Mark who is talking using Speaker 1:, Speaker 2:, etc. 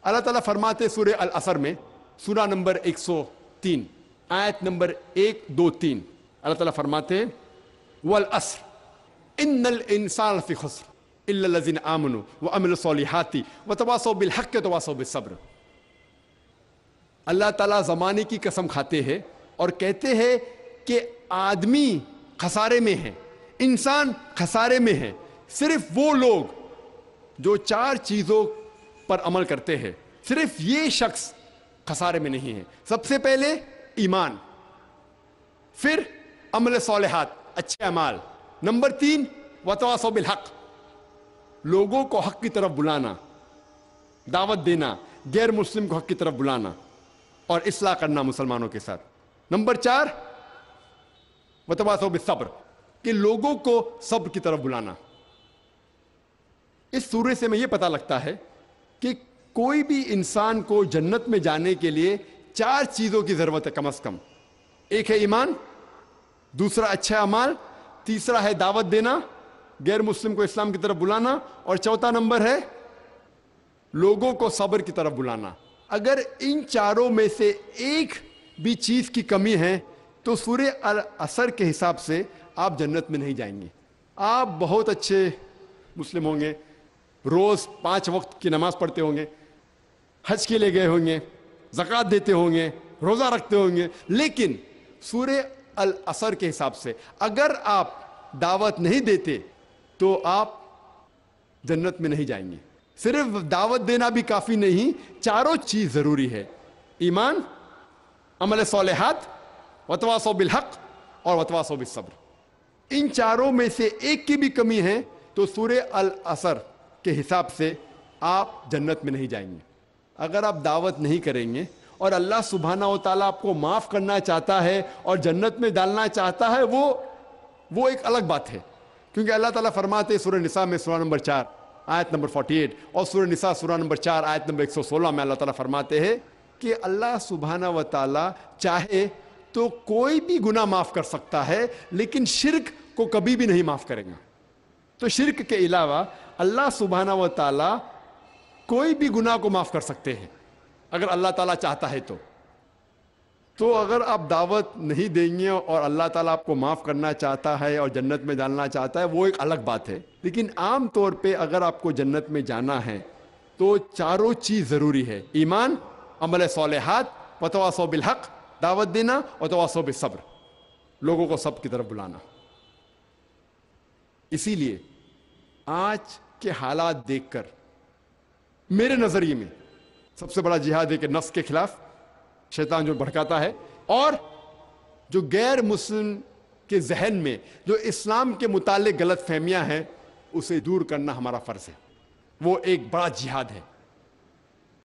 Speaker 1: اللہ تعالیٰ فرماتے سورہ العصر میں، سورہ نمبر 103 آیت نمبر 1 2 3، اللہ تعالیٰ فرماتے ہیں والعصر ان الانسان لفی خسر الا الذین آمنوا وعملوا الصالحات وتواصوا بالحق وتواصوا بالصبر۔ اللہ تعالیٰ زمانے کی قسم کھاتے ہیں اور کہتے ہیں کہ آدمی خسارے میں ہے، انسان خسارے میں ہے، صرف وہ لوگ جو 4 چیزوں پر عمل کرتے ہیں، صرف یہ شخص خسارے میں نہیں ہے۔ سب سے پہلے ایمان، پھر عمل صالحات، اچھے اعمال، نمبر 3 وتواصوا بالحق، لوگوں کو حق کی طرف بلانا، دعوت دینا، غیر مسلم کو حق کی طرف بلانا اور اصلاح کرنا مسلمانوں کے ساتھ، نمبر 4 وتواصوا بالصبر، کہ لوگوں کو صبر کی طرف بلانا۔ اس سورے سے میں یہ پتہ لگتا ہے کہ کوئی بھی انسان کو جنت میں جانے کے لیے 4 چیزوں کی ضرورت ہے کم از کم۔ ایک ہے ایمان، دوسرا اچھے اعمال، تیسرا ہے دعوت دینا، غیر مسلم کو اسلام کی طرف بلانا، اور چوتھا نمبر ہے لوگوں کو صبر کی طرف بلانا۔ اگر ان 4 میں سے ایک بھی چیز کی کمی ہے تو سورہ العصر کے حساب سے آپ جنت میں نہیں جائیں گے۔ آپ بہت اچھے مسلم ہوں گے، روز 5 وقت کی نماز پڑھتے ہوں گے، حج کے لیے گئے ہوں گے، زکوٰۃ دیتے ہوں گے، روزہ رکھتے ہوں گے، لیکن سورہ العصر کے حساب سے اگر آپ دعوت نہیں دیتے تو آپ جنت میں نہیں جائیں گے۔ صرف دعوت دینا بھی کافی نہیں، 4 چیز ضروری ہے، ایمان، عمل صالحات، وتواصوا بالحق اور وتواصوا بالصبر۔ ان 4 میں سے ایک کی بھی کمی ہے تو سورہ العصر کے حساب سے آپ جنت میں نہیں جائیں گے۔ اگر آپ دعوت نہیں کریں گے اور اللہ سبحانہ و تعالیٰ آپ کو معاف کرنا چاہتا ہے اور جنت میں ڈالنا چاہتا ہے، وہ ایک الگ بات ہے، کیونکہ اللہ تعالیٰ فرماتے سورہ نساء میں سورہ نمبر 4 آیت نمبر 48 اور سورہ نساء سورہ نمبر 4 آیت نمبر 116 میں اللہ تعالیٰ فرماتے ہیں کہ اللہ سبحانہ و تعالیٰ چاہے تو کوئی بھی گناہ معاف کر سکتا ہے، لیکن شرک کو کبھی بھی نہیں معاف کرے گا۔ تو شرک کے علاوہ اللہ سبحانہ و تعالیٰ کوئی بھی گناہ کو معاف کر سکتے ہیں اگر اللہ تعالیٰ چاہتا ہے تو اگر آپ دعوت نہیں دیں گے اور اللہ تعالیٰ آپ کو معاف کرنا چاہتا ہے اور جنت میں ڈالنا چاہتا ہے، وہ ایک الگ بات ہے۔ لیکن عام طور پہ اگر آپ کو جنت میں جانا ہے تو 4 چیز ضروری ہے، ایمان، عمل صالحات، وتواصوا بالحق، دعوت دینا، وتواصوا بالصبر، لوگوں کو صبر کی طرف بلانا۔ اسی لیے آج کے حالات دیکھ کر میرے نظریے میں سب سے بڑا جہاد ہے کہ نفس کے خلاف شیطان جو بھڑکاتا ہے، اور جو غیر مسلم کے ذہن میں جو اسلام کے متعلق غلط فہمیاں ہیں اسے دور کرنا ہمارا فرض ہے۔ وہ ایک بڑا جہاد ہے۔